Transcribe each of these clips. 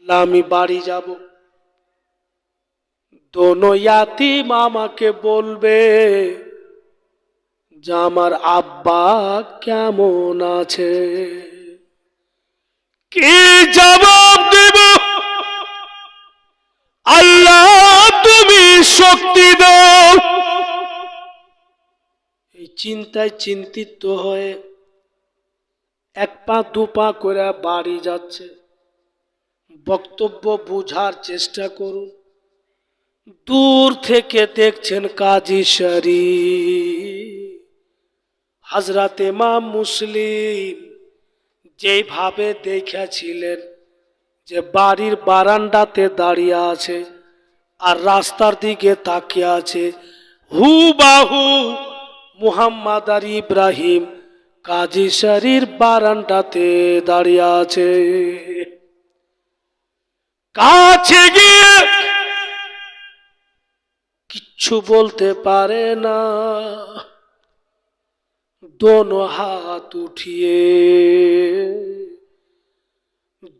আমি বাড়ি যাব, দোনো ইয়াতিম আমাকে বলবে যে আমার আব্বা কেমন আছে। কি জবাব দেব? আল্লাহ তুমি শক্তি দাও। এই চিন্তায় চিন্তিত হয়ে এক পা দু পা করে বাড়ি যাচ্ছে। বক্তব্য বুঝার চেষ্টা করুন। দূর থেকে দেখছেন কাজী শরীফ, হযরত ইমাম মুসলিম যেভাবে দেখেছিলেন যে বাড়ির বারান্দাতে দাঁড়িয়ে আছে আর রাস্তার দিকে তাকিয়ে আছে, হুবাহু মুহাম্মদ আর ইব্রাহিম কাজী শরীফ বারান্দাতে দাঁড়িয়ে আছে। কাছে গিয়ে কিচ্ছু বলতে পারে না, দোনো হাত উঠিয়ে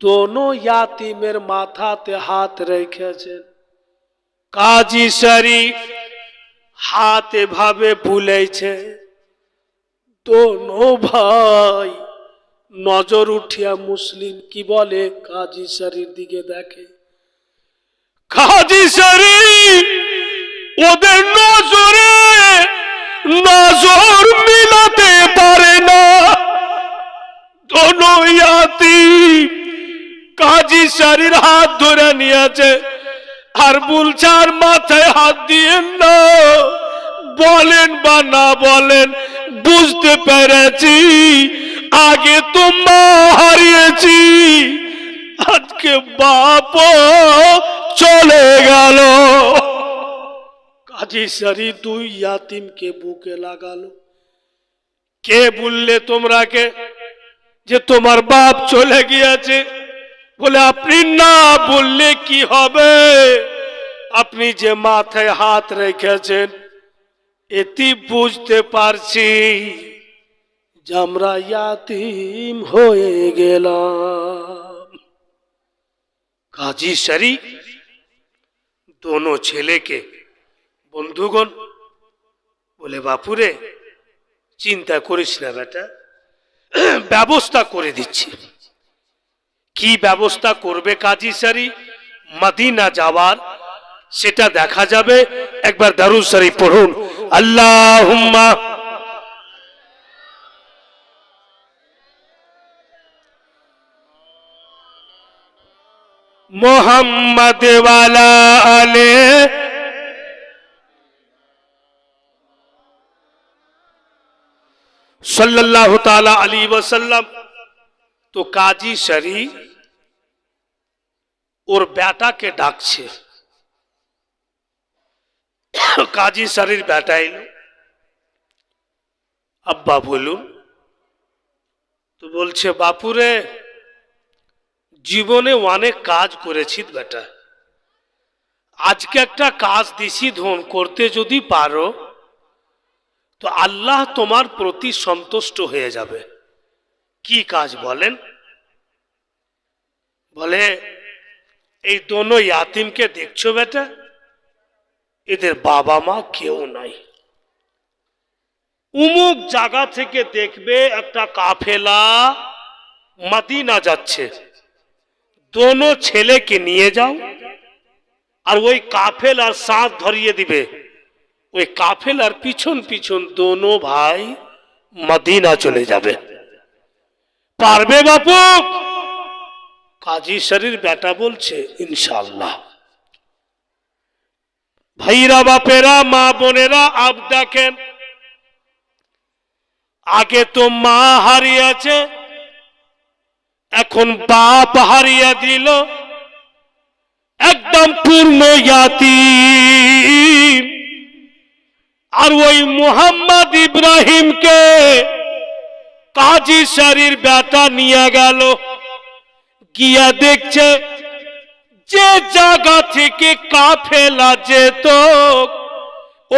দোনো ইয়াতিমের মাথাতে হাত রেখেছেন। কাজী শরীফ হাত এভাবে বুলেছে, দোনো ভাই নজর উঠিয়া মুসলিম কি বলে কাজী শরীফ দিকে দেখে। কাজী শরীফ ওদের নজরে নজর মিলাতে পারে না। দোনো ইয়াতিম কাজী শরীফ হাত ধরে নিয়েছে আর বলছে আর মাথায় হাত দিয়েন না, বলেন বা না বলেন বুঝতে পেরেছি আগে তো মা হারিয়েছি, আজকে বাপ চলে গেল। কাজী শরীফ দুই ইয়াতিমকে বুকে লাগালো। কে বললে তোমরাকে যে তোমার বাপ চলে গিয়েছে? বলে আপনি না বললে কি হবে, আপনি যে মাথায় হাত রেখেছেন এটি বুঝতে পারছি যে আমরা ইয়াতিম হয়ে গেলাম। কাজী শরীফ দোনো ছেলেকে, বন্ধুগণ বলে বাপুরে চিন্তা করিস না বেটা, ব্যবস্থা করে দিচ্ছি। কি ব্যবস্থা করবে কাজী শরীফ? মদিনা যাওয়ার সেটা দেখা যাবে। একবার দারুদ শরীফ পড়ুন, আল্লাহুম্মা মুহাম্মদ ওয়ালা আলে সাল্লাল্লাহু তাআলা আলাইহি ওয়াসাল্লাম। তো কাজী শরীফ ওর বেটাকে ডাকছে। কাজী শরীফ বেটা এলো, আব্বা বলুন। তো বলছে বাপুরে জীবনে অনেক কাজ করেছি বেটা, আজকে একটা কাজ দিছি ধন করতে যদি পারো তো আল্লাহ তোমার প্রতি সন্তুষ্ট হয়ে যাবে। কি কাজ বলেন? বলে এই দোনো ইয়াতিমকে দেখছো বেটা, এদের বাবা মা কেউ নাই। উমুক জায়গা থেকে দেখবে একটা কাফেলা মদিনা যাচ্ছে, দোনো ছেলেকে নিয়ে যাও আর ওই কাফেলার সাথ ধরিয়ে দিবে। ওই কাফেলার পিছন পিছন দোনো ভাই মদিনা চলে যাবে। পারবে বাপু? কাজী শরীফ বেটা বলছে ইনশাআল্লাহ। ভাইরা বাপেরা মা বোনেরা আব দেখেন, আগে তো মা হারিয়েছে, এখন বাপ হারিয়ে দিল, একদম পূর্ণ ইয়াতিম। আর ওই মুহাম্মদ ইব্রাহিমকে কাজী শরীফ বেটা নিয়ে গেল, গিয়া দেখছে যে জায়গা থেকে কাফেলা যেত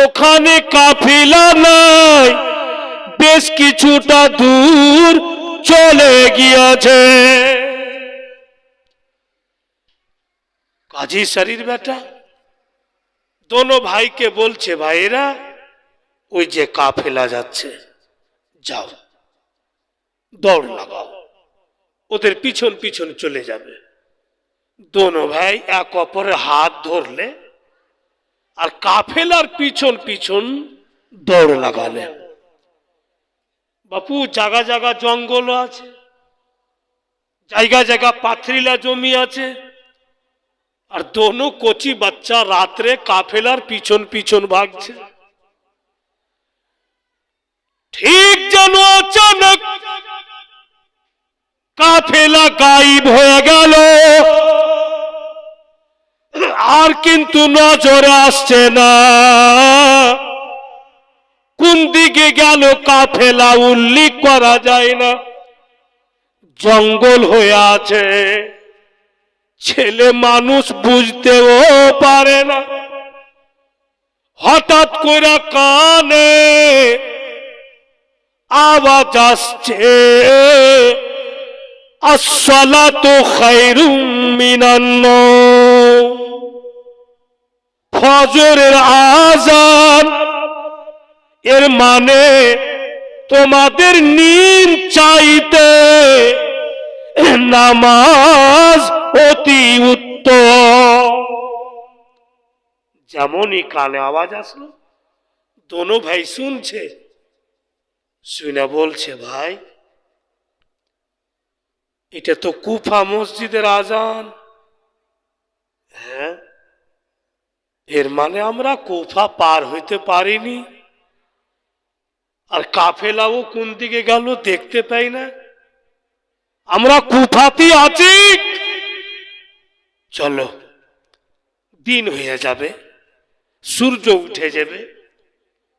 ওখানে কাফেলা নাই, বেশ কিছুটা দূর চলে গিয়েছে। हाजी शरीर बेटा दोनों भाई के बोलছে ভাইরা ওই যে কাফেলা যাচ্ছে যাও দৌড় লাগাও ওদের পিছন পিছন চলে যাবে दोनों भाई एक অপরের হাত ধরলে আর কাফেলার পিছন পিছন দৌড় লাগালে বাপু জায়গা জায়গা জঙ্গল আছে জায়গা জায়গা পাথরিলা জমি আছে আর दोनों कोची बच्चा रात्रे काफेलार पिछन पिछन भागছে ठीक जानो अचानक काफेला गायब হয়ে গেল আর কিন্তু নজরে আসছে না কোন দিকে গেল কাফেলা উল্লেখ করা যায় না জঙ্গল হয়ে আছে ছেলে মানুষ বুঝতেও পারে না হঠাৎ করে কানে আওয়াজ আসছে আসসালাতু খায়রুম মিনান নাওম ফজরের আযান এর মানে তোমাদের নিন চাইতে নামাজ অতি উত্তম যেমনই কানে আওয়াজ আসলো दोनों भाई শুনছে শুনে বলছে ভাই এটা তো কুফা মসজিদের আজান হ্যাঁ এর মানে আমরা কুফা পার হইতে পারিনি আর কাফেলাও কোন দিকে গেল দেখতে পাই না আমরা কুফাতেই আছি চলো দিন হয়ে যাবে সূর্য উঠে যাবে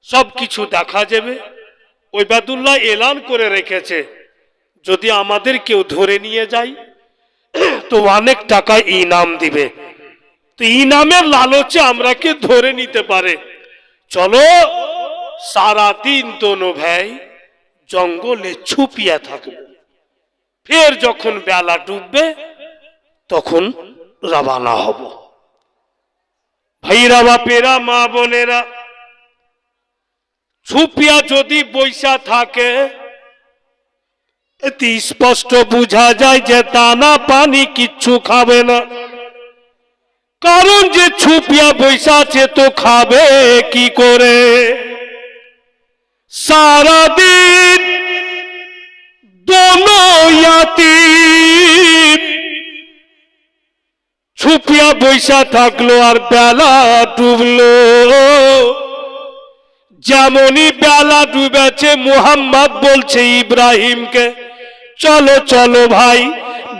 সবকিছু দেখা যাবে ওবায়দুল্লাহ এলান করে রেখেছে যদি আমাদের কেউ ধরে নিয়ে যায় তো অনেক টাকা ইনাম দিবে তো ইনামের লালচে আমরাকে ধরে নিতে পারে চলো সারা দিন दोनों ভাই জঙ্গলে ছুপিয়া থাকবে ফের যখন বেলা ডুববে তখন রওনা হব ভাইরা বাপেরা মা বোনেরা ছুপিয়া যদি বৈশা থাকে এতে স্পষ্ট বোঝা যায় যে দানা পানি কিচ্ছু খাবে না কারণ যে ছুপিয়া বৈশা আছে তো খাবে কি করে সারা দিন दोनों यातीम छुपिया বৈশা থাকলো আর বেলা ডুবলো যেমনই বেলা ডুবেছে মুহাম্মদ বলছে ইব্রাহিমকে চলো চলো ভাই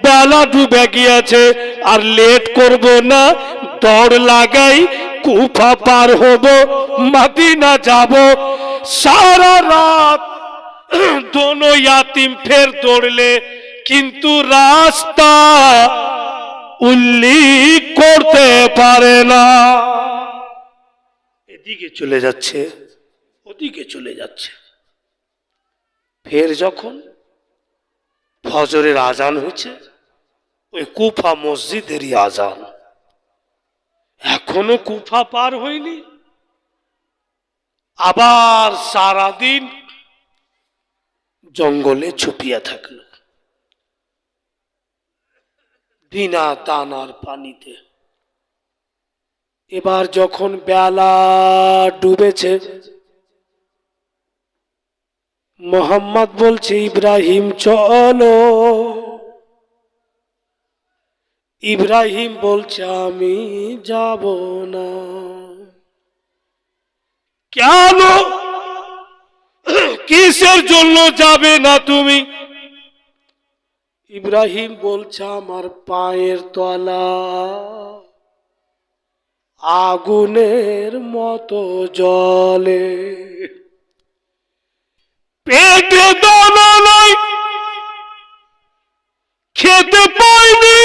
বেলা ডুবে গিয়েছে আর লেট করব না দৌড় লাগাই কুফা পার হব মদিনা যাব সারা রাত दोनों यातीम फिर दौड़ले किंतु रास्ता उल्लेख करते पारे ना এদিকে চলে যাচ্ছে ওদিকে চলে যাচ্ছে ফের যখন ফজরের আজান হয়েছে ওই কুফা মসজিদেরই আজান এখনো কুফা পার হয়নি আবার সারা দিন জঙ্গলে ছুপিয়া থাকলো বিনা দানার পানিতে এবার যখন বেলা ডুবেছে মোহাম্মদ বলছে ইব্রাহিম চলো ইব্রাহিম বলছে আমি যাব না কেন কিসের জন্য যাবে না তুমি ইব্রাহিম বলছে আমার পায়ের তলা আগুনের মতো জ্বলে পেটে দানা নাই খেতে পাইনি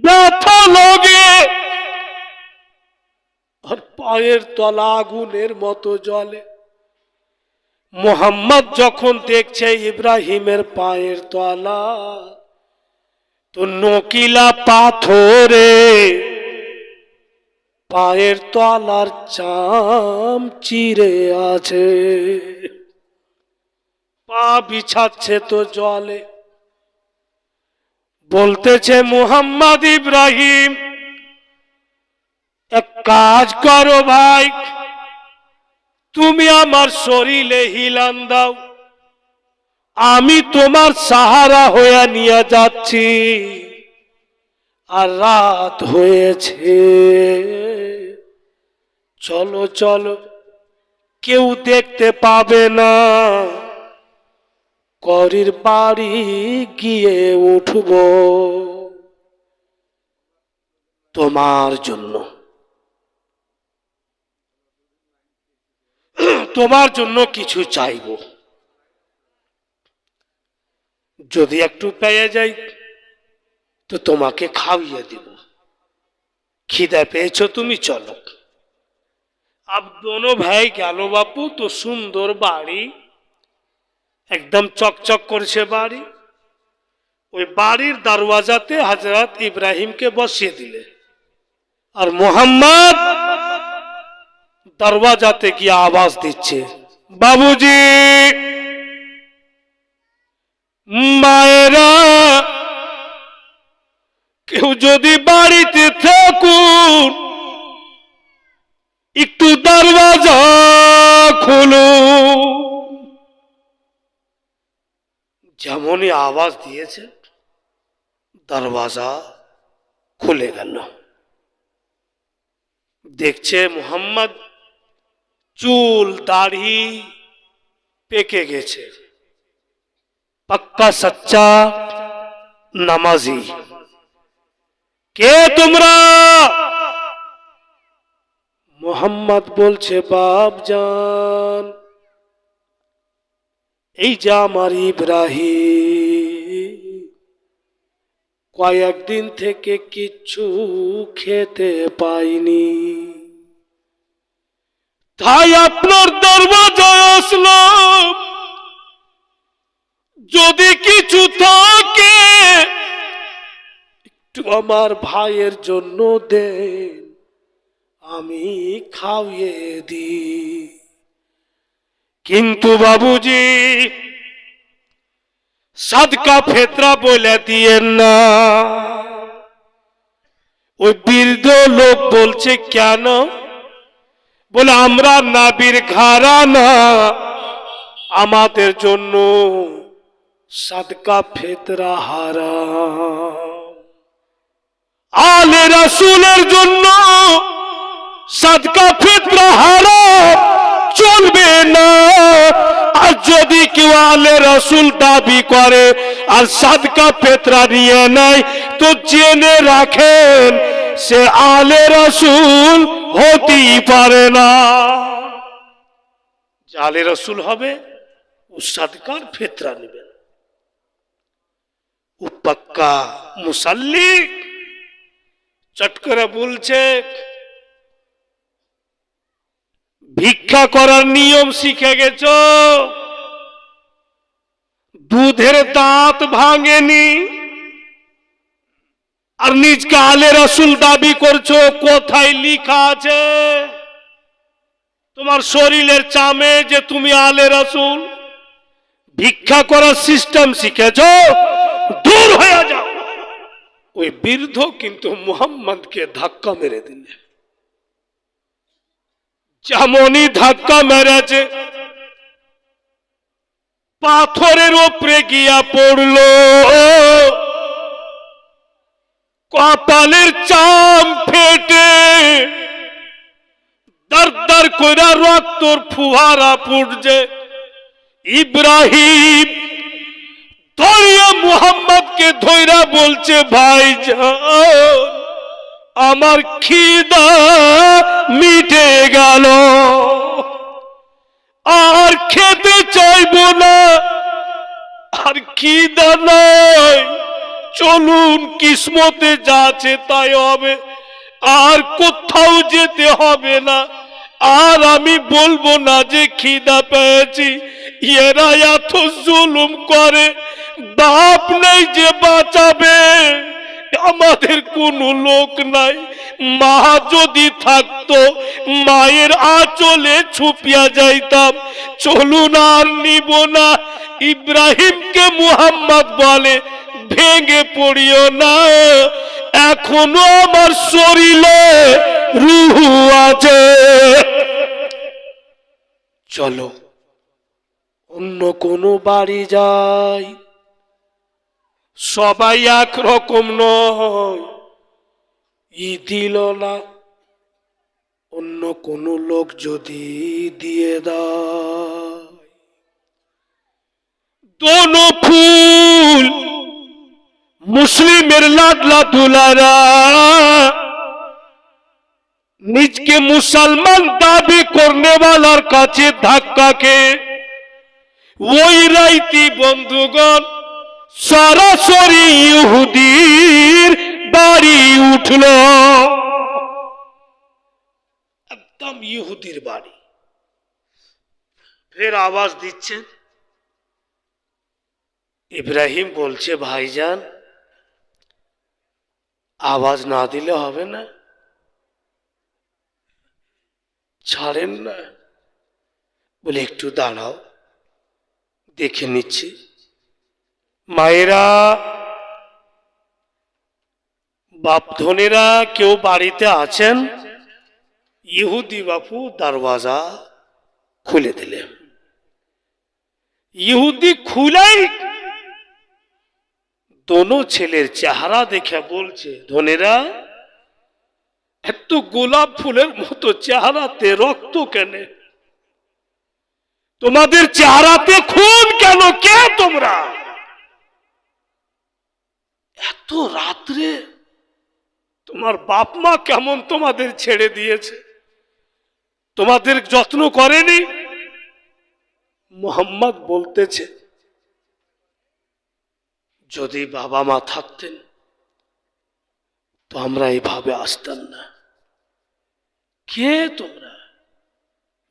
ব্যথা লাগে আর পায়ের তলা আগুনের মতো জ্বলে মোহাম্মদ যখন দেখছে ইব্রাহিমের পায়ের তলা তো নকিলা পাথরে পায়ের তলার চাম চিরে আছে, পা বিছাচ্ছে তো জলে। বলতেছে মুহাম্মদ ইব্রাহিম, এক কাজ করো ভাই, তুমি আমার শরীরে হিলান দাও, আমি তোমার সাহারা হয়ে নিয়ে যাচ্ছি। আর রাত হয়েছে, চলো চলো, কেউ দেখতে পাবে না, করির বাড়ি গিয়ে উঠব তোমার জন্য, তোমার জন্য কিছু চাইব, যদি একটু পেয়ে যাই তো তোমাকে খাওয়িয়ে দিব, খিদে পেয়েছো তুমি, চলো। अब दोनों भाई গেল বাপু। তো সুন্দর বাড়ি, একদম চকচক করছে বাড়ি। ওই বাড়ির দরওয়াজাতে হযরত ইব্রাহিমকে বসিয়ে দিলে, আর মোহাম্মদ দরওয়াজাতে গিয়ে আওয়াজ দিচ্ছে, বাবুজি, মায়েরা, কেউ যদি বাড়িতে থাকুন একটু দরওয়াজা খুলো। যেমনই আওয়াজ দিয়েছে দরওয়াজা খুলে গেল। দেখছে মুহাম্মদ চুল দাড়ি পেকে গেছে, পাক্কা সচ্চা নামাজি। কে তোমরা? মুহাম্মদ বলছে, বাপ জান, এই যে আমার ইব্রাহিম, কয়েকদিন থেকে কিচ্ছু খেতে পাইনি, তাই আপনার দরওয়াজায় আসলাম, যদি কিছু থাকে একটু আমার ভাইয়ের জন্য দেন, আমি খাওয়িয়ে দিই। কিন্তু বাবুজি, সাদকা ফেতরা বলে দিয়েন না। ওই বৃদ্ধ লোক বলছে, কেন? বলে, আমরা নবীর ঘরানা, আমাদের জন্য সাদকা ফেতরা হারাম। আলে রাসূলের জন্য সাদকা ফিতরা হারাম, চলবে না। আর যদি কেউ আলে রাসূল দাবি করে আর সাদকা ফিতরা নিয়ে নেয়, তো জেনে রাখেন সে আলে রাসূল হতেই পারে না। যে আলে রাসূল হবে ও সাদকার ফিতরা নেবেন, ও পাক্কা মুসাল্লি। চট করে বলছে, ভিক্ষা করার নিয়ম শিখে গেছ, দুধের দাঁত ভাঙেনি, আর নিজকে আলে রাসূল দাবি করছো। কোথায় লেখা আছে তোমার শরীরের চামে যে তুমি আলে রাসূল? ভিক্ষা করার সিস্টেম শিখেছ, দূর হয়ে যাও। ওই বৃদ্ধ কিন্তু মুহাম্মদকে ধাক্কা মেরে দিলে। যেমনই ধাক্কা মেরেছে, পাথরের ওপরে গিয়া পড়ল, কপালের চাম ফেটে দর দর করে রক্তর ফুয়ারা ফুটছে। ইব্রাহিম ধরিয়া মুহাম্মদকে ধইরা বলছে, ভাইজান, আমার খিদা মিটে গেল, আর খেতে চাইবো না, আর খিদা নাই, চলুন, কিসমতে যা আছে তাই হবে, আর কোথাও যেতে হবে না, আর আমি বলবো না যে খিদা পেয়েছি। এরা এত জুলুম করে, বাপ নেই যে বাঁচাবে, আমাদের কোনো লোক নাই। মা যদি থাকতো মায়ের আঁচলে ছুপিয়া যাইতাম। চলুন আর নিব না। ইব্রাহিমকে মুহাম্মদ বলে, ভেঙে পড়িও না, এখনো আমার শরীরে রূহ আছে। চলো অন্য কোনো বাড়ি যাই। সবাই একরকম নয়। ই দিল না, অন্য কোনো লোক যদি দিয়ে দেয়। দোনো ফুল মুসলিমের লাডলা দুলারা নিজকে মুসলমান দাবি করনে वालाর কাছে ধাক্কা খেয়ে ওই রাইতি বন্ধুগণ সরাসরি ইহুদির বাড়ি উঠল। একদম ইহুদির বাড়ি। ফের আওয়াজ দিচ্ছেন। ইব্রাহিম বলছে, ভাইজান আওয়াজ না দিলে হবে না, ছাড়েন না। বলে একটু দাঁড়াও, দেখে নিচ্ছি। মায়েরা, বাপ ধনেরা কেউ বাড়িতে আছেন? ইহুদি বাপু দরওয়াজা খুলে দিলেন। ইহুদি খুলাই দোনো ছেলের চেহারা দেখে বলছে, ধনেরা এত গোলাপ ফুলের মতো চেহারাতে রক্ত কেন? তোমাদের চেহারাতে খুন কেন? কে তোমরা? এত রাত্রে তোমার বাপ মা কেমন তোমাদের ছেড়ে দিয়েছে? তোমাদের যত্ন করেনি? মুহাম্মদ বলতেছে, যদি বাবা মা থাকতেন তো আমরা এইভাবে আসতাম না। কে তোমরা?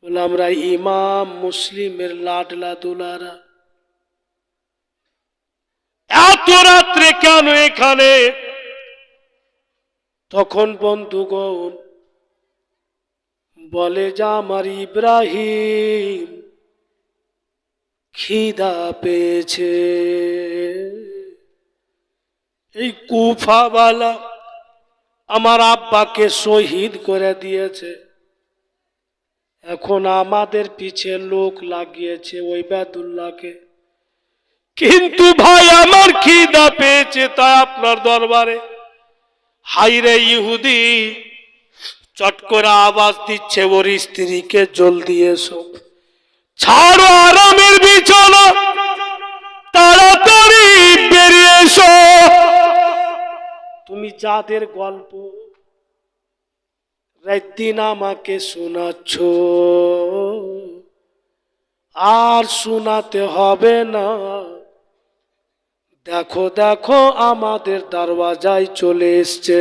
বলে, আমরা ইমাম মুসলিমের লাডলা দুলারা। এত রাত্রে কেন এখানে? তখন বন্ধুগণ বলে যে, আমার ইব্রাহিম খিদা পেয়েছে। এই কুফাওয়ালা আমার আব্বাকে শহীদ করে দিয়েছে, এখন আমাদের পিছে লোক লাগিয়েছে ওই বেদুল্লাহকে। কিন্তু ভাই আমার খিদা পেয়েছে, তাই আপনার দরবারে। হাইরে ইহুদি চট করে আওয়াজ দিচ্ছে ওর স্ত্রীকে, জলদি এসো, ছাড়ো আরামের বিছানা, তাড়াতাড়ি বেরিয়ে এসো। তুমি যাদের গল্প রাত দিন আমাকে শোনাচ্ছ আর শোনাতে হবে না। দেখো দেখো আমাদের দরওয়াজায় চলে এসছে।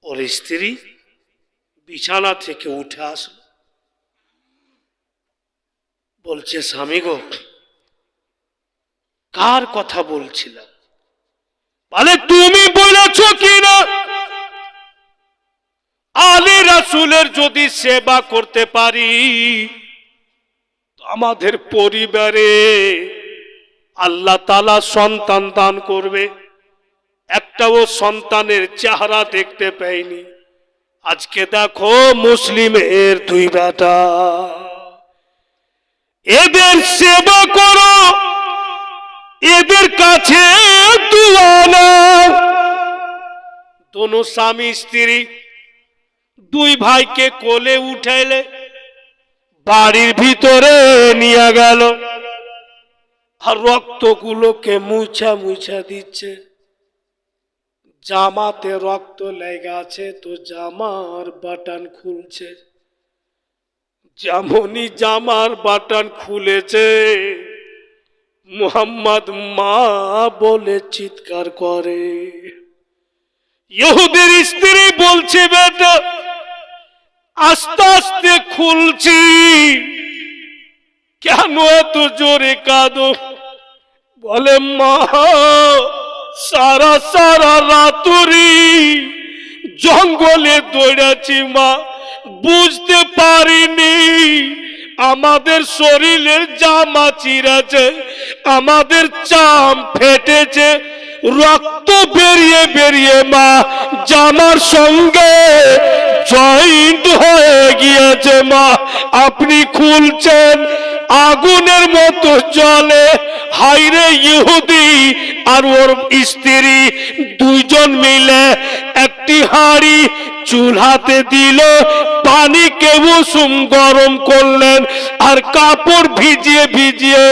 ওর স্ত্রী বিছানা থেকে উঠে আসলো, বলছে, স্বামী গো, কার কথা বলছিলাম? বলে, তুমি বলেছ কিনা আলী রাসূলের যদি সেবা করতে পারি আমাদের পরিবারে আল্লাহ তাআলা সন্তান দান করবে। একটাও সন্তানের চেহারা দেখতে পাইনি, আজকে দেখো মুসলিমের দুই বেটা। এদের সেবা করো, এদের কাছে দুয়া নাও। দোনো স্বামী স্ত্রী দুই ভাইকে কোলে উঠাইলে বাড়ির ভিতরে নিয়ে গেল, আর রক্তগুলোকে মুছা মুছা দিচ্ছে। জামাতে রক্ত লেগে আছে তো জামার বাটন খুলছে। যেমনই জামার বাটন খুলেছে, মুহাম্মদ মা বলে চিৎকার করে। ইহুদির স্ত্রী বলছে, বেটা আস্তে আস্তে খুলছি, কেন এত জোরে কাঁদো? বলে মা, সারা সারা রাতুরি জঙ্গলে দৌড়াচ্ছি মা, বুঝতে পারিনি আমাদের শরীরের জামা চিরাছে, আমাদের চাম ফেটেছে, রক্ত বেরিয়ে বেরিয়ে মা জামার সঙ্গে জয়েন্ট হয়ে গিয়েছে মা। আপনি খুলছেন, আগুনের মতো জ্বলে। হাইরে ইহুদি আর ওর স্ত্রী দুইজন মিলে একটি হাঁড়ি চুলাতে দিল, পানিকে উষুম গরম করলেন, আর কাপড় ভিজিয়ে ভিজিয়ে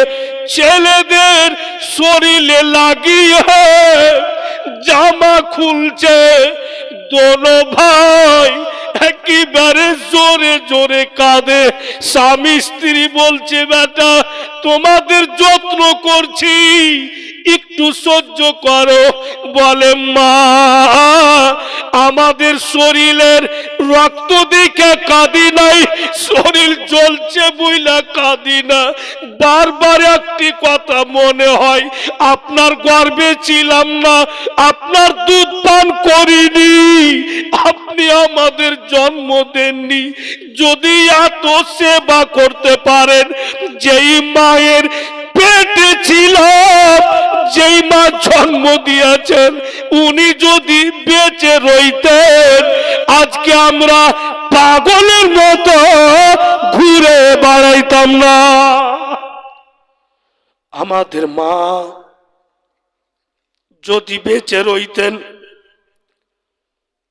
ছেলেদের শরীরে লাগিয়ে জামা খুলছে। দোনো ভাই একেবারে জোরে জোরে কাঁদে। স্বামী স্ত্রী বলছে, বেটা তোমাদের যত্ন করছি, একটু সহ্য করো। বলে মা, আমাদের শরীরের রক্ত দেখে কাঁদি নাই, শরীর জ্বলছে বুইলা কাঁদি না। বারবার একটি কথা মনে হয়, আপনার গর্ভে ছিলাম না, আপনার দুধ পান করিনি, আপনি আমাদের জন্ম দেননি। যদি এত সেবা করতে পারেন, যেই মায়ের পেটে ছিল, যেই মা জন্ম দিয়েছেন, উনি যদি বেঁচে রইতেন, আজকে আমরা পাগলের মতো ঘুরে বেড়াইতাম না। আমাদের মা যদি বেঁচে রইতেন,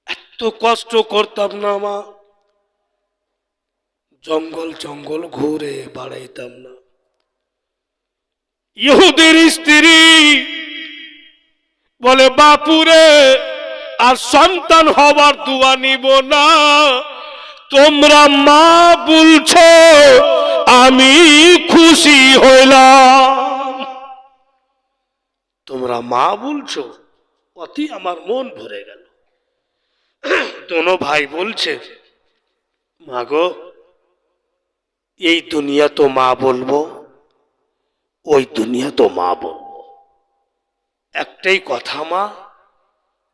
এত কষ্ট করতাম না মা, জঙ্গল জঙ্গল ঘুরে বেড়াইতাম না। ইহুদির স্ত্রী বলে, বাপুরে আর সন্তান হবার দোয়া নিব না, তোমরা মা বলছো আমি খুশি হইলাম, তোমরা মা বলছো অতি আমার মন ভরে গেল। দোনো ভাই বলছে, মাগো এই দুনিয়া তো মা বলবো, ওই দুনিয়া তো মা বলবো, একটাই কথা মা,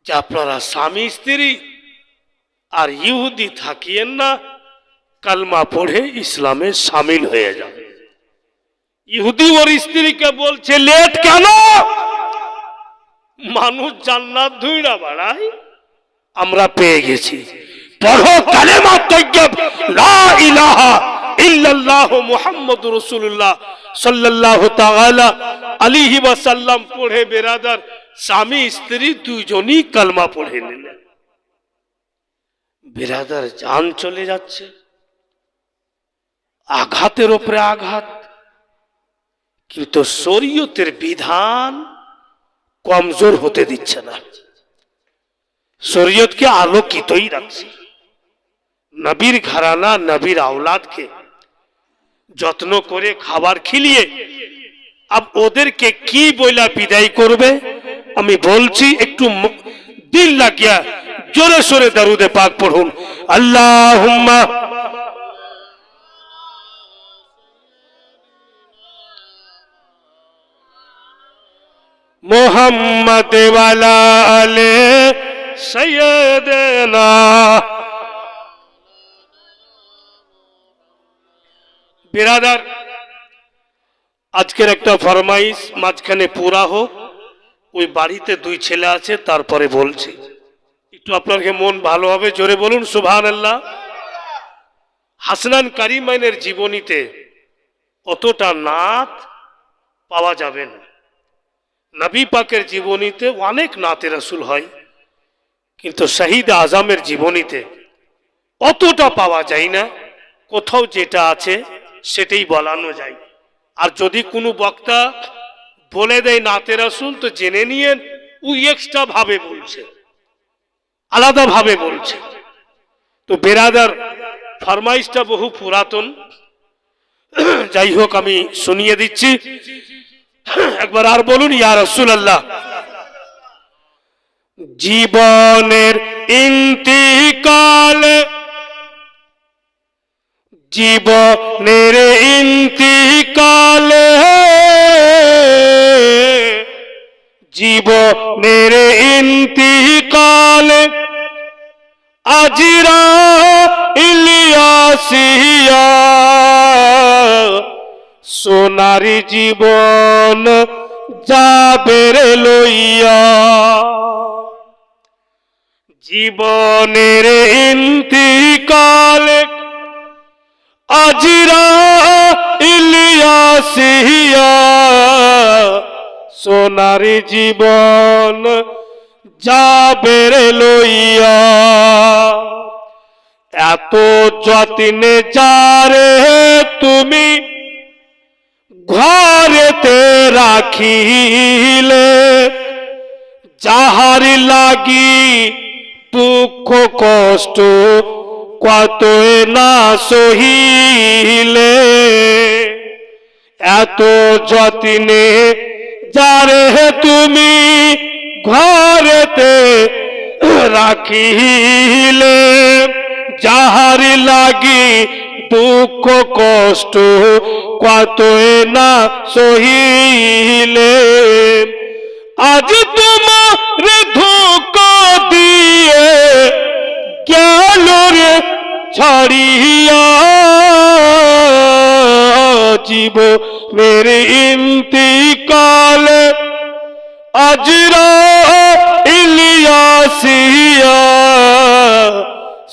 যে আপনারা স্বামী স্ত্রী আর ইহুদি থাকিয়েন না, কালমা পড়ে ইসলামে শামিল হয়ে যাবে। ইহুদি ওর স্ত্রীকে বলছে, লেট কেন? মানুষ জান্নাত ধুইরা বাড়ায়, আমরা পেয়ে গেছি, পড়ো কালেমা তাইয়্যিব লা ইলাহা ইল্লাল্লাহু মুহাম্মাদুর রাসূলুল্লাহ সাল্লাল্লাহু তাআলা আলাইহি ওয়াসাল্লাম পড়ে বেরাদার স্বামী স্ত্রী দুইজনই কালমা পড়ে নিলেন। বেরাদার জান চলে যাচ্ছে, আঘাতের উপরে আঘাত, কিন্তু শরীয়তের বিধান কমজোর হতে দিচ্ছে না, শরীয়তকে আলোকিতই রাখছে। নবীর ঘরানা নবীর আওলাদকে যত্ন করে খাবার খিলিয়ে আব ওদেরকে কি বইলা বিদায় করবে, আমি বলছি একটু দিল লাগিয়া জোরে সোরে দরুদে পাক পড়ুন, আল্লাহুম্মা মুহাম্মদ ওয়ালা আলে সাইয়্যিদানা। বিরাদার, আজকের একটা ফরমাইশ মাঝখানে পুরা হোক, ওই বাড়িতে দুই ছেলে আছে, তারপরে বলছি, একটু আপনাকে মন ভালো হবে, জোরে বলুন সুবহানাল্লাহ। হাসনান কারিমাইনের জীবনীতে অতটা নাত পাওয়া যাবে না, নবী পাকের জীবনীতে অনেক নাতে রাসূল হয়, কিন্তু শহীদ আজমের জীবনীতে অতটা পাওয়া যায় না, কোথাও যেটা আছে সেটাই বলানো যায়। আর যদি কোনো বক্তা বলে দেয় নাতে রাসূল, তো জেনে নিয়েন ও এক্সট্রা ভাবে বলছে, আলাদা ভাবে বলছে। তো বেরাদার, ফরমাইশটা বহু পুরাতন, যাই হোক আমি শুনিয়ে দিচ্ছি, একবার আর বলুন, ইয়া রাসূলুল্লাহ। জীবনের ইন্তিকাল জীবনের ইন্তিকালে, জীবনের ইন্তিকালে আজরাইল আসিয়া সোনারি জীবন যাবে রে লইয়া। জীবনের ইন্তিকালে আজরাইল আসিয়া সোনারি জীবন যাবে রে লইয়া। এত যত্নে যারে তুমি ঘরেতে রাখিলে, যাহার লাগি দুঃখ কষ্ট কত না সহিলে। এত যত্নে যারে তুমি ঘরেতে রাখিলে, যাহার লাগি দুঃখ কষ্ট কত না সহিলে। আজ তোমার ধোঁকা দিয়ে গেল রে ছাড়িয়া, জীবনের ইন্তিকালে আজরাইল আসিয়া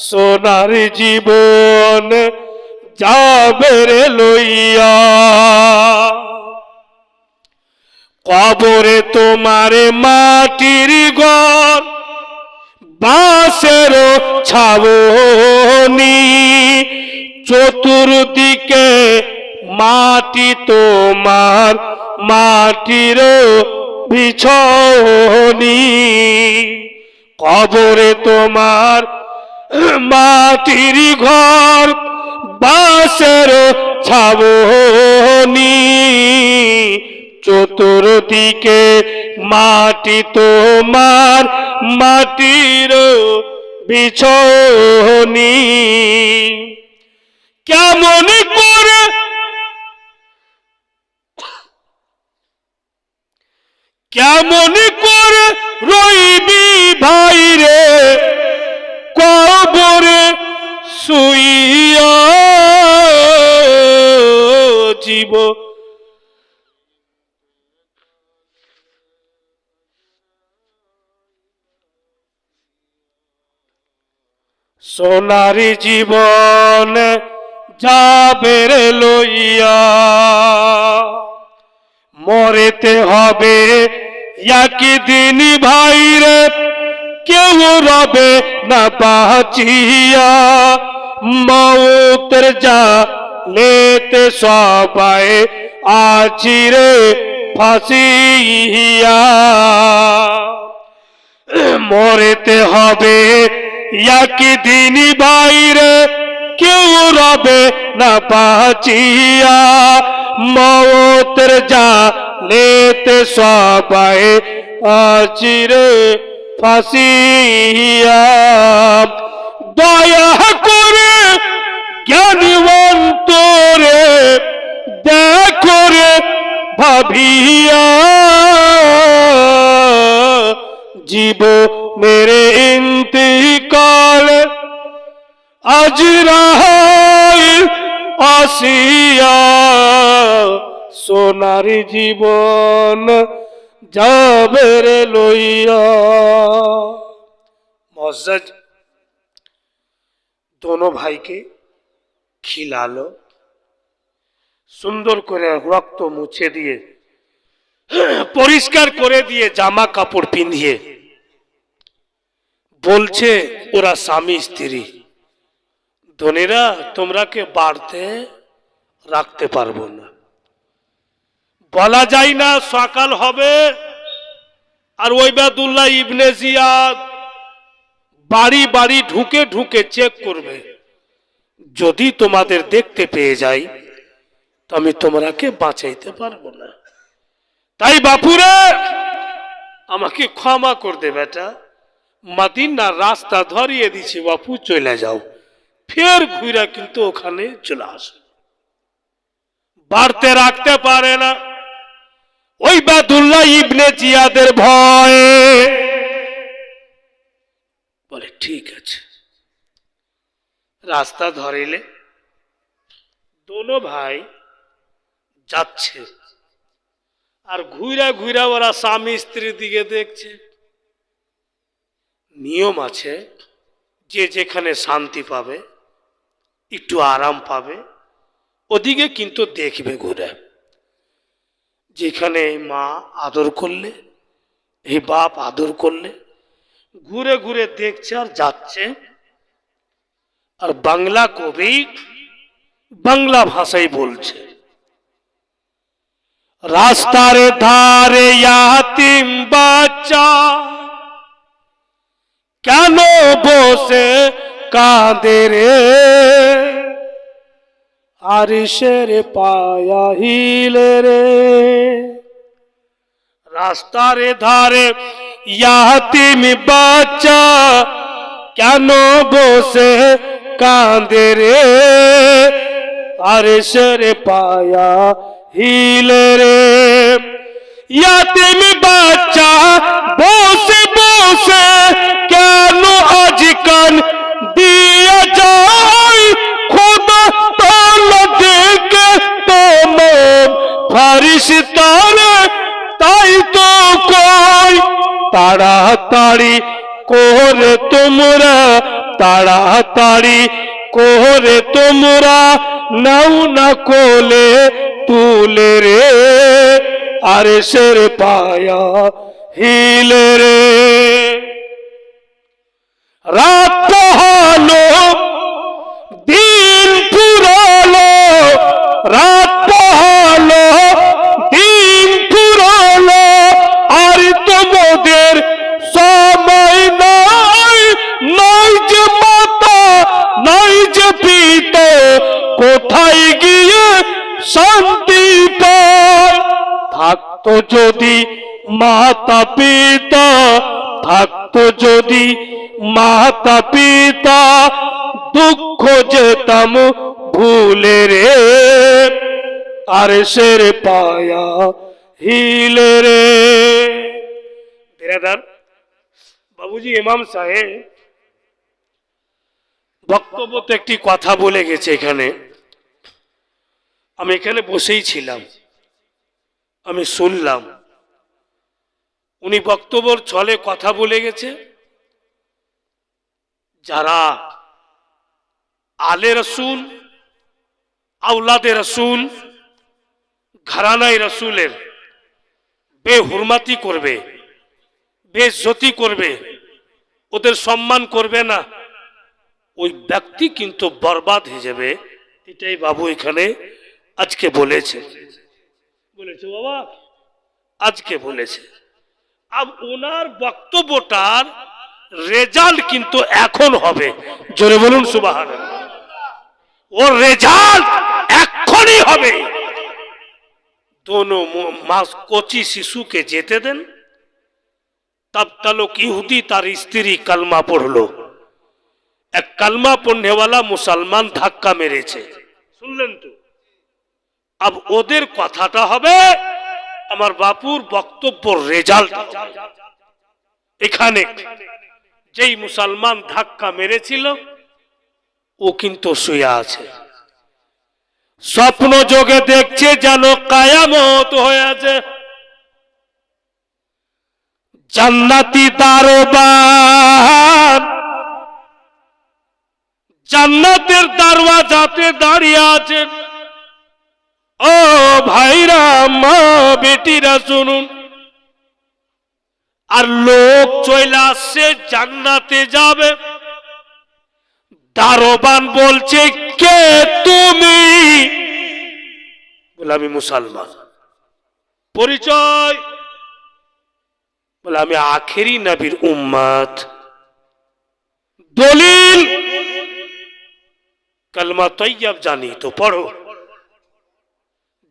সোনার জীবন যাবে রে লইয়া। কবরে তোমার মাটির ঘর, বাঁশের ছাউনি, চতুর্দিকে মাটি তোমার মাটির বিছনি। কবরে তোমার মাটির ঘর, বাঁশের ছাউনি, চতুর্দিকে মাটি তোমার মাটির বিছনি। কেমন করে কেমন করে রইবি ভাই রে কবরে শুইয়া, জীব সোনারি জীবন যাবে রে লইয়া। মরেতে হবে একদিন ভাই রে, কেউ রবে না বাঁচিয়া। মৌতের জালেতে সবাই আছি রে ফাঁসিয়া। মরেতে হবে একদিন ভাই রে, কেউ রবে না বাঁচিয়া। মৌতের জালেতে সবাই আছি রে ফাঁসিয়া। দয়া করে জ্ঞানবন্ত রে দেখো রে ভাবিয়া, জীবনের ইন্তিকালে আজরাইল আসিয়া সোনারি জীবন যাবে রে লইয়া। মজ্জাজ दोनों ভাইকে খিলালো, সুন্দর করে রক্ত মুছে দিয়ে পরিষ্কার করে দিয়ে জামা কাপড় পিঁধিয়ে বলছে ওরা স্বামী স্ত্রী, ধনীরা তোমরা কে বাড়তে রাখতে পারবো না। বলা যায় না সকাল হবে আর ওবায়দুল্লাহ ইবনে জিয়াদ বাড়ি বাড়ি ঢুকে ঢুকে চেক করবে, যদি তোমাদের দেখতে পেয়ে যাই তো আমি তোমরাকে বাঁচাইতে পারবো না। তাই বাপুরে আমাকে ক্ষমা করে দে বেটা, মদিনার রাস্তা ধরিয়ে দিছি বাপু, চলে যাও। ফের ঘুরা কিন্তু ওখানে চলে আসে, বাড়তে রাখতে পারে না। ওই বাদুল্লাহ ইবনে জিয়াদের ভয়ে বলে ঠিক আছে, রাস্তা ধরিলে দোনো ভাই যাচ্ছে, আর ঘুরা ঘুরা ওরা স্বামী স্ত্রীর দিকে দেখছে। নিয়ম আছে, যে যেখানে শান্তি পাবে, একটু আরাম পাবে, ওদিকে কিন্তু দেখবে ঘুরে। যেখানে মা আদর করলে, এই বাপ আদর করলে, ঘুরে ঘুরে দেখছে আর যাচ্ছে। আর বাংলা কবি বাংলা ভাষায় বলছে, রাস্তার ধারে ইয়াতিম বাচ্চা কেন বসে কাঁদে রে, আরিশের পায়া হিলে রে। রাস্তার ধারে ইয়াতিম বাচ্চা কেন বসে কাঁদে রে, আরিশের পায়া হিলে রে। ইয়াতিম বাচ্চা বসে বসে কেন আজকাল দিয়ে যায়, খোদা তাআলা দেখে তোমার ফারিস্তারে তাই তো কই, তাড়াতাড়ি করে তোমরা, তাড়াতাড়ি করে তোমরা নাও না কোলে তুলে রে, আরশের পায়া হিলে রে। রাত পোহালো দিন ফুরালো, রাত পোহালো দিন ফুরালো, আর তোমাদের সময় নাই, নাই যে মাতা নাই যে পিতা, কোথায় গিয়ে শান্তি পায়। থাকতো যদি মাতা পিতা, থাকতো যদি মাতা পিতা, দুঃখ যেতাম ভুলে রে, আরশের পায়া হিলে রে। বিরাদার বাবুজি ইমাম সাহেব বক্তব্যতে একটি কথা বলে গেছে। এখানে আমি এখানে বসেই ছিলাম, আমি শুনলাম উনি বক্তব্যের ছলে কথা বলে গেছে, যারা আলে রসুল, আওলাদে রসুল, ঘরানায় রসুলের বেহুরমাতি করবে, বেইজ্জতি করবে, ওদের সম্মান করবে না, ওই ব্যক্তি কিন্তু বরবাদ হয়ে যাবে। এটাই বাবু এখানে আজকে বলেছে, বলেছে বাবা আজকে বলেছে। আব ওনার বক্তব্যটার রেজাল্ট কিন্তু এখন হবে, জোরে বলুন সুবহানাল্লাহ। ওর রেজাল্ট এখনই হবে। दोनों मास कोची शिशु के जेते देन, तब तलक इहुदी तार स्त्री कलमा पढ़लो, एक कलमा पढ़ने वाला मुसलमान धक्का मेरेছে, শুনলেন তো। अब ওদের কথাটা হবে, আমার বাপুর বক্তব্যের রেজাল্ট। এখানে যেই মুসলমান ধাক্কা মেরেছিল ও কিন্তু শুয়ে আছে, স্বপ্ন যোগে দেখছে যেন কায়ামত হয়েছে। জান্নাতি দারোয়ান জান্নাতের দরওয়াজাতে দাঁড়িয়ে আছেন। ও ভাইরা, মা বেটিরা শুনুন, আর লোক চলে আসছে জান্নাতে যাবে। দারোয়ান বলছে কে তুমি? বলে আমি মুসলমান। পরিচয়? বলে আমি আখেরি নবীর উম্মত। দলিল? কলমা তৈয়ব জানি তো পড়ো।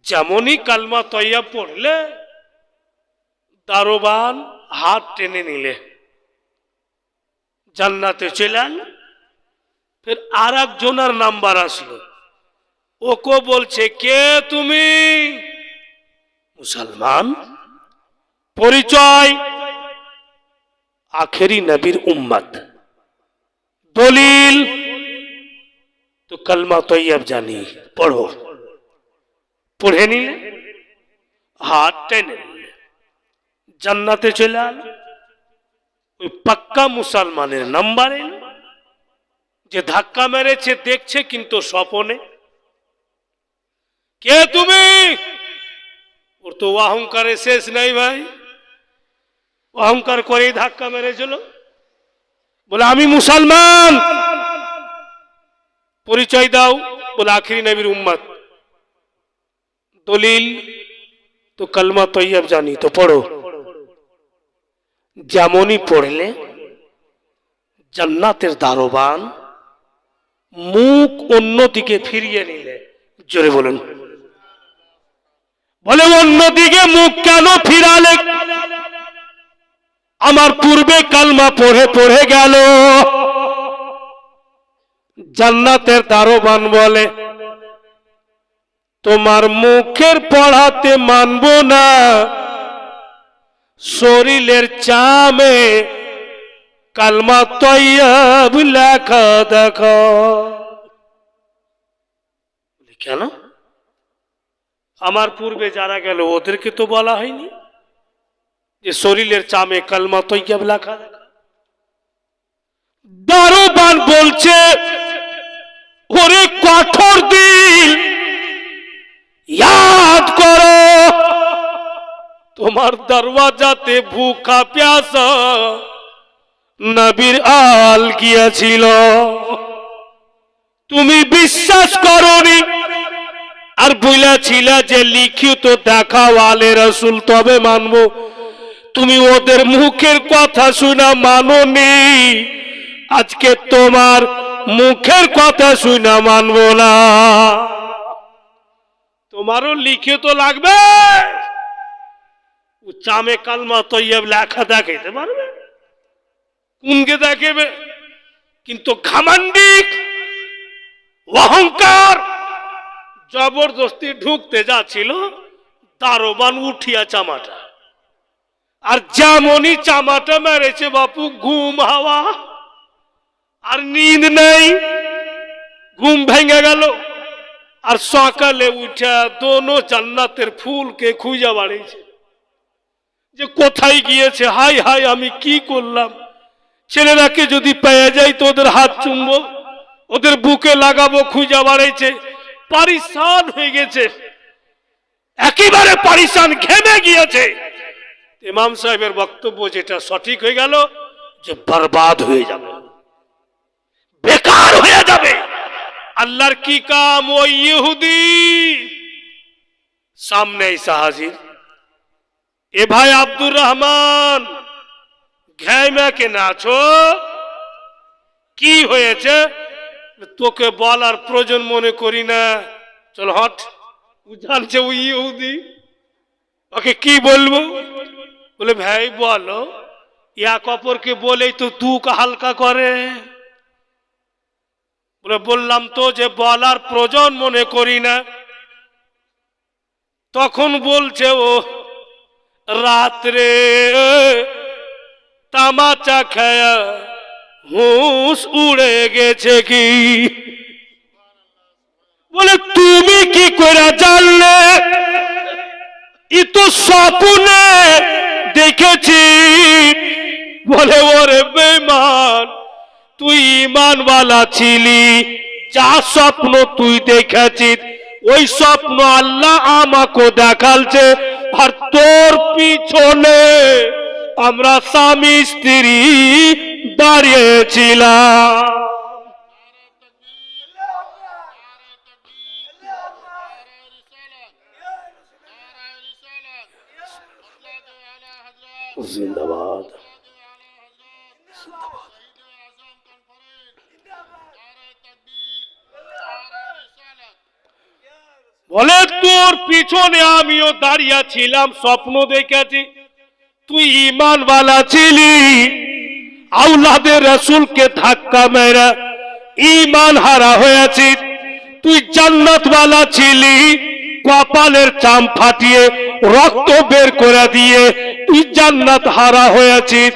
যেমনই কলমা তৈয়ব পড়লে দারোয়ান হাত টেনে নিলে, জান্নাতে চলেন। ফের আর একজনের নাম্বার আসলো, ওকে বলছে কে তুমি? মুসলমান। পরিচয় আখেরি নবীর উম্মত। দলিল তো কলমা তৈয়ব জানি, পড়ো। পড়ে নিলে হাত টেনে নিলে জান্নাতে চলে আল। ওই পাক্কা মুসলমানের নাম্বার এলো, যে ধাক্কা মেরেছে দেখছে কিন্তু স্বপনে। কে তুমি? ওর তো অহংকারে শেষ নাই ভাই, অহংকার করেই ধাক্কা মেরেছিল। বলে আমি মুসলমান। পরিচয় দাও। বলে আখেরি নবীর উম্মত। দলিল তো কলমা তৈয়ব জানি, তো পড়ো। যেমনই পড়লে জান্নাতের দারোয়ান মুখ অন্যদিকে ফিরিয়ে নিলে। জোরে বলুন। বলে অন্যদিকে মুখ কেন ফিরালে? আমার পূর্বে কালমা পড়ে পড়ে গেল। জান্নাতের দারোয়ান বলে তোমার মুখের পড়াতে মানবো না, শরীরের চামে কালমা তৈয়ব লেখা দেখো। কেন? আমার পূর্বে যারা গেল ওদেরকে তো বলা হয়নি যে শরীরের চামে কালমা তৈয়ব লেখা দেখো? দারোয়ান বলছে ওরে কঠোর দিল, याद করো তোমার দরওয়াজাতে ভুখা প্যাসা নবীর আল গিয়েছিল, তুমি বিশ্বাস করোনি আর বলেছিল যে লিখিত দেখাও আলে রসুল তবে মানবো। তুমি ওদের মুখের কথা শুনে মানোনি, আজকে তোমার মুখের কথা শুনে মানবো না। তোমারও লিখিত লাগবে, চামে কালমা তৈয়ব লেখা দেখাইতে পারবে? কোনকে দেখাবে? কিন্তু ঘামান্ডিক অহংকার জবরদস্তি ঢুকতে যাচ্ছিল, দারোয়ান উঠিয়া চামাটা, আর যেমনই চামাটা মেরেছে বাপু ঘুম হাওয়া আর নিদ নেই, ঘুম ভেঙে গেল। আর সকালে উঠা দোনো জান্নাতের ফুলকে খুঁজে বাড়িয়েছে যে কোথায় গিয়েছে। হাই হাই আমি কি করলাম, ছেলেরাকে যদি পেয়ে যাই তো ওদের হাত চুমবো, ওদের বুকে লাগাবো, খুঁজে বাড়াইছে। পারিশান হয়ে গেছে, একেবারে পারিশান, ঘেমে গিয়েছে। ইমাম সাহেবের বক্তব্য যেটা সঠিক হয়ে গেল যে বরবাদ হয়ে যাবে, বেকার হয়ে যাবে। আল্লাহর কি কাম? ওই ইহুদি সামনে এসে হাজির। এ ভাই আব্দুর রহমান, ঘেমে কে নাছো, কি হয়েছে? তোকে বলার প্রয়োজন মনে করি না, চল হট। ও জানছে ওই ইহুদি, ওকে কি বলবো? বলে ভাই বলো। এক অপরকে বলেই তো দুঃখ হালকা করে। বলে বললাম তো যে বলার প্রয়োজন মনে করি না। তখন বলছে ও রাত্রে তামাচা খায়া হুঁশ উড়ে গেছে কি? বলে তুমি কি করে জানলে? ই তো স্বপ্নে দেখেছি। বলে ওরে বেঈমান, তুই ঈমানওয়ালা ছিলি, যা স্বপ্ন তুই দেখেছিস ওই স্বপ্ন আল্লাহ আমাকে দেখালছে। আর তোর পিছনে আমরা স্বামী স্ত্রী দাঁড়িয়েছিলাম। जिंदाबाद। বলে তোর পিছনে আমিও দাঁড়িয়ে ছিলাম, স্বপ্ন দেখেছি তুই ঈমানওয়ালা ছিলি। আওলাদে রসুলকে ধাক্কা মেরে ঈমান হারা হয়েছিস। তুই জান্নাতওয়ালা ছিলি, কপালের চাম ফাটিয়ে রক্ত বের করে দিয়ে তুই জান্নাত হারা হয়েছিস।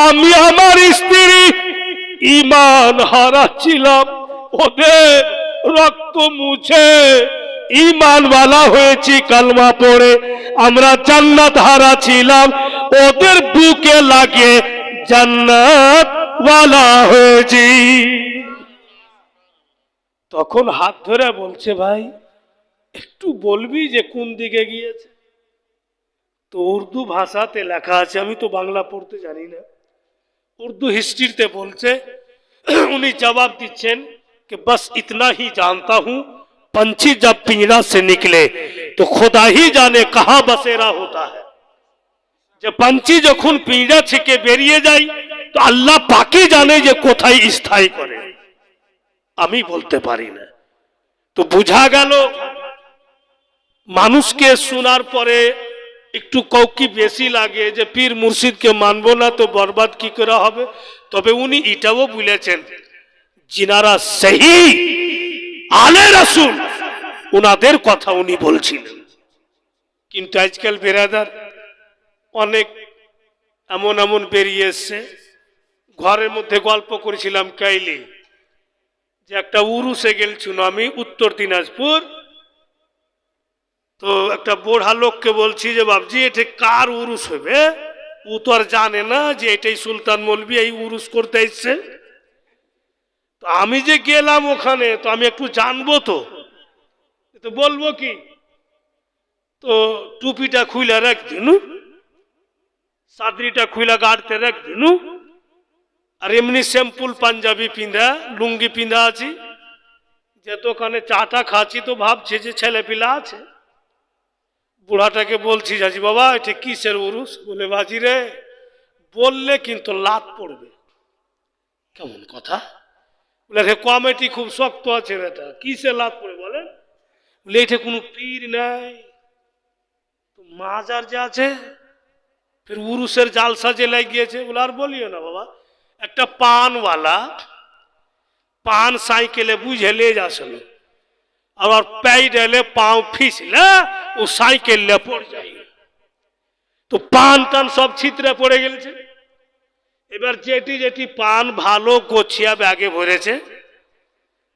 আমি আমার স্ত্রী ঈমান হারা ছিলাম, ওদের রক্ত মুছে ঈমানওয়ালা হয়েছি কালমা পড়ে। আমরা জান্নাত হারা ছিলাম, ওদের বুকে লাগিয়ে জান্নাতওয়ালা হয়েছি। তখন হাত ধরে বলছে, ভাই একটু বলবি যে কোন দিকে গিয়েছে? তো উর্দু ভাষাতে লেখা আছে, আমি তো বাংলা পড়তে জানি না, উর্দু হিস্ট্রিতে বলছে, উনি জবাব দিচ্ছেন कि बस इतना ही जानता हूं, पंछी जब पिंजरा से निकले तो खुदा ही जाने कहां बसेरा होता है। যে पंछी যখন পিঁজরা থেকে বেরিয়ে যায় তো আল্লাহ পাকই জানে যে কোথায় স্থায়ী করে, আমি বলতে পারি না। তো বোঝা গেল মানুষকে শোনার পরে একটু কৌকি বেশি লাগে যে পীর মুর্শিদকে মানবো না তো বরবাদ কি করে হবে। তবে উনি এটাও বলেছেন, जिनारा सही आले रसूल उनाদের কথা উনি বলছিলেন। কিন্তু আজকাল বেরাদার অনেক এমন এমন বেরিয়ে এসছে। ঘরের মধ্যে গল্প করেছিলাম কাইলি যে একটা উরুসে গেলছিল আমি উত্তর দিনাজপুর। তো একটা বুড়া লোককে বলছি যে বাবজি এটা কার উরুস হবে? ও তো আর জানে না যে এটাই সুলতান মৌলভী এই উরুস করতে এসছে। তো আমি যে গেলাম ওখানে তো আমি একটু জানবো, তো বলবো কি? তো টুপিটা খুলে রাখ দিনু, চাদরিটা খুলে গাড়তে রাখ দিনু, আর এমনি সিম্পল পাঞ্জাবি পিঁধা লুঙ্গি পিঁধা আছি। যে দোকানে চাটা খাচ্ছি তো ভাবছে যে ছেলে পিলা আছে। বুড়াটাকে বলছি, যাচ্ছি বাবা এটা কিসের উরুস? বলে বাজি রে বললে কিন্তু লাত পড়বে। কেমন কথা? বলে কমিটি খুব শক্ত আছে বেটা, কিসে লাভ করে বলেন? বলে এটা কোনো পীর নাই তো মাজার যে আছে, ফের উরুসের জালসা যে লাগিয়েছে। বলে আর বলিও না বাবা, একটা পানওয়ালা পান সাইকেলে বুঝে লে যাচ্ছিল, আবার প্যাডেলে পাও ফিসলে ও সাইকেলে পড়ে যায়। তো পান টান সব ছিতরে পড়ে গেছে। এবার যেটি যেটি পান ভালো গোছিয়া ব্যাগে ভরেছে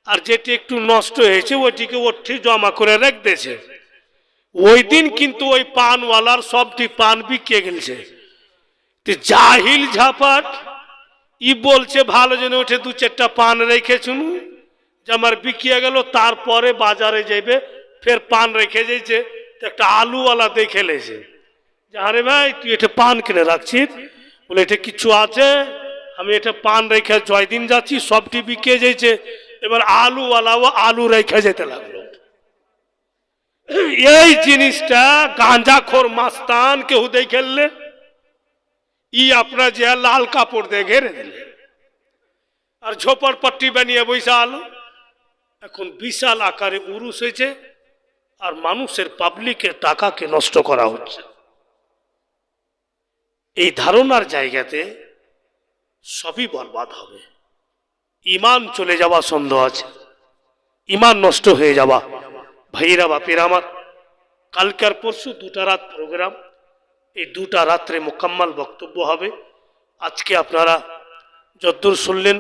আর যেটি একটু নষ্ট হয়েছে ওইটিকে ওটি জমা করে রেখেছে। ওই দিন কিন্তু ওই পানওয়ালার সবটি পান বিকে গেছে। জাহিল ঝাপাট ই বলছে ভালো যেন ওঠে দু চারটা পান রেখেছুন যে আমার বিকিয়ে গেল, তারপরে বাজারে যাবে ফের পান রেখে যাইছে। একটা আলুওয়ালা দেখে লেছে যে আরে ভাই তুই এটা পান কিনে রাখছিস? বলে এটা কিছু আছে, আমি এটা পান রেখে জয়দিন যাচ্ছি সবটি বিকে যাইছে। এবার আলুওয়ালাও আলু রেখে যেতে লাগলো। এই জিনিসটা গাঁজাখোর মাস্তান কেউ দেখলে ই আপনার যে লাল কাপড় দিয়ে ঘেরে দিলে আর ঝোপড়পট্টি বানিয়ে বৈশা আলো। এখন বিশাল আকারে উরুস হয়েছে আর মানুষের পাবলিকের টাকাকে নষ্ট করা হচ্ছে। এই ধারণার জায়গাতে সবই বরবাদ হবে। ইমান চলে যাওয়া সন্দেহ আছে, ইমান নষ্ট হয়ে যাওয়া। ভাইরা বাপের আমার, কালকার পরশু 2টা রাত প্রোগ্রাম, এই 2টা রাত্রে মোকাম্মল বক্তব্য হবে। আজকে আপনারা যতদূর শুনলেন